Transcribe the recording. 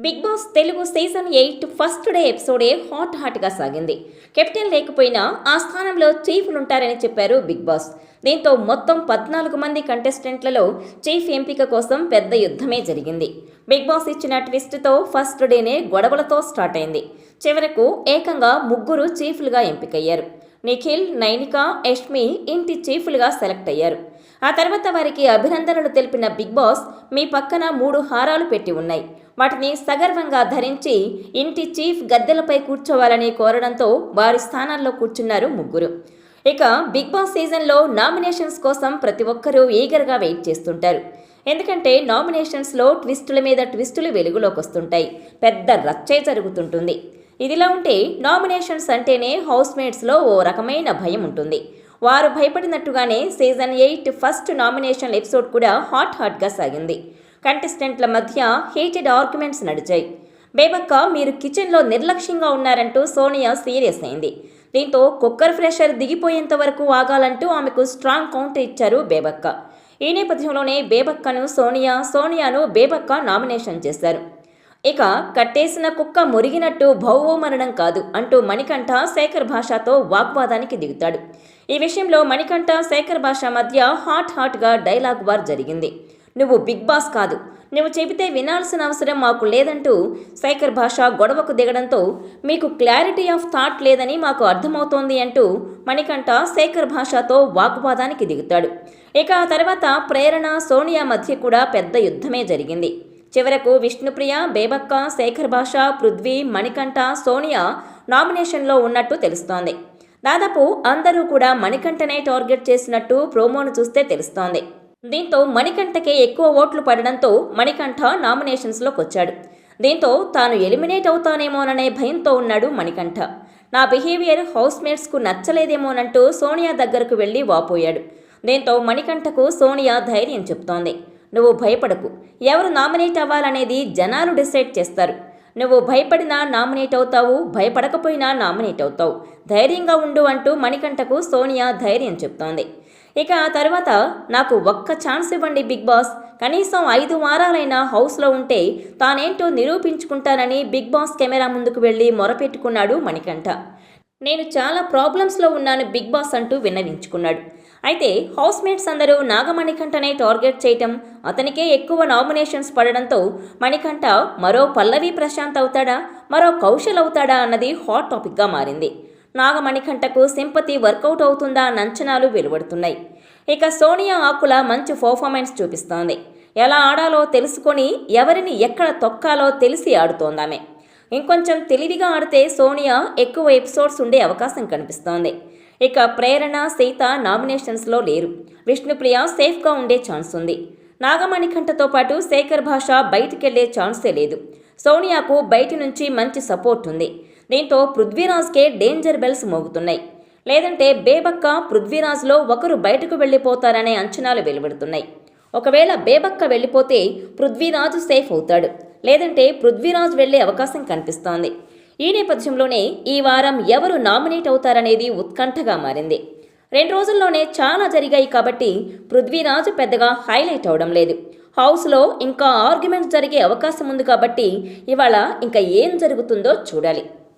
Big Boss Telugu season 8 first day ఎపిసోడే హాట్గా సాగింది. కెప్టెన్ లేకపోయినా ఆ స్థానంలో చీఫ్లు ఉంటారని చెప్పారు బిగ్ బాస్. దీంతో మొత్తం 14 మంది కంటెస్టెంట్లలో చీఫ్ ఎంపిక కోసం పెద్ద యుద్ధమే జరిగింది. బిగ్ బాస్ ఇచ్చిన ట్విస్ట్తో ఫస్ట్ డేనే గొడవలతో స్టార్ట్ అయింది. చివరకు ఏకంగా 3 చీఫ్లుగా ఎంపికయ్యారు. నిఖిల్, నైనిక, యష్మి ఇంటి చీఫ్లుగా సెలెక్ట్ అయ్యారు. ఆ తర్వాత వారికి అభినందనలు తెలిపిన బిగ్ బాస్, మీ పక్కన 3 హారాలు పెట్టి ఉన్నాయి, వాటిని సగర్వంగా ధరించి ఇంటి చీఫ్ గద్దెలపై కూర్చోవాలని కోరడంతో వారి స్థానాల్లో కూర్చున్నారు 3. ఇక బిగ్ బాస్ సీజన్లో నామినేషన్స్ కోసం ప్రతి ఒక్కరూ ఈగర్గా వెయిట్ చేస్తుంటారు. ఎందుకంటే నామినేషన్స్లో ట్విస్టుల మీద ట్విస్టులు వెలుగులోకి వస్తుంటాయి, పెద్ద రచ్చే జరుగుతుంటుంది. ఇదిలా ఉంటే నామినేషన్స్ అంటేనే హౌస్మేట్స్లో ఓ రకమైన భయం ఉంటుంది. వారు భయపడినట్టుగానే సీజన్ 8 ఫస్ట్ నామినేషన్ ఎపిసోడ్ కూడా హాట్గా సాగింది. కంటెస్టెంట్ల మధ్య హీటెడ్ ఆర్గ్యుమెంట్స్ నడిచాయి. బేబక్క, మీరు కిచెన్లో నిర్లక్ష్యంగా ఉన్నారంటూ సోనియా సీరియస్ అయింది. దీంతో కుక్కర్ ప్రెషర్ దిగిపోయేంత వరకు ఆగాలంటూ ఆమెకు స్ట్రాంగ్ కౌంటర్ ఇచ్చారు బేబక్క. ఈ నేపథ్యంలోనే బేబక్కను సోనియాను బేబక్క నామినేషన్ చేశారు. ఇక కట్టేసిన కుక్క మురిగినట్టు భౌవోమరణం కాదు అంటూ మణికంఠ శేఖర్ భాషతో వాగ్వాదానికి దిగుతాడు. ఈ విషయంలో మణికంఠ శేఖర్ భాష మధ్య హాట్గా డైలాగ్ వార్ జరిగింది. నువ్వు బిగ్ బాస్ కాదు, నువ్వు చెబితే వినాల్సిన అవసరం మాకు లేదంటూ శేఖర్ భాష గొడవకు దిగడంతో, మీకు క్లారిటీ ఆఫ్ థాట్ లేదని మాకు అర్థమవుతోంది అంటూ మణికంఠ శేఖర్ భాషతో వాగ్వాదానికి దిగుతాడు. ఇక ఆ తర్వాత ప్రేరణ, సోనియా మధ్య కూడా పెద్ద యుద్ధమే జరిగింది. చివరకు విష్ణుప్రియ, బేబక్క, శేఖర్ భాష, పృథ్వీ, మణికంఠ, సోనియా నామినేషన్లో ఉన్నట్టు తెలుస్తోంది. దాదాపు అందరూ కూడా మణికంఠనే టార్గెట్ చేసినట్టు ప్రోమోను చూస్తే తెలుస్తోంది. దీంతో మణికంఠకే ఎక్కువ ఓట్లు పడడంతో మణికంఠ నామినేషన్స్లోకి వచ్చాడు. దీంతో తాను ఎలిమినేట్ అవుతానేమోననే భయంతో ఉన్నాడు మణికంఠ. నా బిహేవియర్ హౌస్మేట్స్కు నచ్చలేదేమోనంటూ సోనియా దగ్గరకు వెళ్ళి వాపోయాడు. దీంతో మణికంఠకు సోనియా ధైర్యం చెప్తోంది. నువ్వు భయపడకు, ఎవరు నామినేట్ అవ్వాలనేది జనాలు డిసైడ్ చేస్తారు. నువ్వు భయపడినా నామినేట్ అవుతావు, భయపడకపోయినా నామినేట్ అవుతావు, ధైర్యంగా ఉండు అంటూ మణికంఠకు సోనియా ధైర్యం చెప్తోంది. ఇక ఆ తర్వాత, నాకు ఒక్క ఛాన్స్ ఇవ్వండి బిగ్ బాస్, కనీసం 5 వారాలైనా హౌస్లో ఉంటే తానేంటో నిరూపించుకుంటానని బిగ్ బాస్ కెమెరా ముందుకు వెళ్ళి మొరపెట్టుకున్నాడు మణికంఠ. నేను చాలా ప్రాబ్లమ్స్లో ఉన్నాను బిగ్ బాస్ అంటూ విన్నవించుకున్నాడు. అయితే హౌస్మేట్స్ అందరూ నాగమణికంఠనే టార్గెట్ చేయటం, అతనికే ఎక్కువ నామినేషన్స్ పడడంతో మణికంఠ మరో పల్లవి ప్రశాంత్ అవుతాడా, మరో కౌశల్ అవుతాడా అన్నది హాట్ టాపిక్గా మారింది. నాగమణికంఠకు సింపతి వర్కౌట్ అవుతుందా అన్న అంచనాలు వెలువడుతున్నాయి. ఇక సోనియా ఆకుల మంచి పర్ఫార్మెన్స్ చూపిస్తోంది. ఎలా ఆడాలో తెలుసుకొని ఎవరిని ఎక్కడ తొక్కాలో తెలిసి ఆడుతోందామె. ఇంకొంచెం తెలివిగా ఆడితే సోనియా ఎక్కువ ఎపిసోడ్స్ ఉండే అవకాశం కనిపిస్తోంది. ఇక ప్రేరణ, సీత నామినేషన్స్లో లేరు. విష్ణుప్రియ సేఫ్గా ఉండే ఛాన్స్ ఉంది. నాగమణికంఠతో పాటు శేఖర్ భాష బయటికెళ్లే ఛాన్సే లేదు. సోనియాకు బయటి నుంచి మంచి సపోర్ట్ ఉంది. దీంతో పృథ్వీరాజ్కే డేంజర్ బెల్స్ మోగుతున్నాయి. లేదంటే బేబక్క, పృథ్వీరాజ్లో ఒకరు బయటకు వెళ్ళిపోతారనే అంచనాలు వెలువడుతున్నాయి. ఒకవేళ బేబక్క వెళ్ళిపోతే పృథ్వీరాజు సేఫ్ అవుతాడు, లేదంటే పృథ్వీరాజ్ వెళ్లే అవకాశం కనిపిస్తోంది. ఈ నేపథ్యంలోనే ఈ వారం ఎవరు నామినేట్ అవుతారనేది ఉత్కంఠగా మారింది. 2 రోజుల్లోనే చాలా జరిగాయి కాబట్టి పృథ్వీరాజ్ పెద్దగా హైలైట్ అవడం లేదు. హౌస్లో ఇంకా ఆర్గ్యుమెంట్స్ జరిగే అవకాశం ఉంది కాబట్టి ఇవాళ ఇంకా ఏం జరుగుతుందో చూడాలి.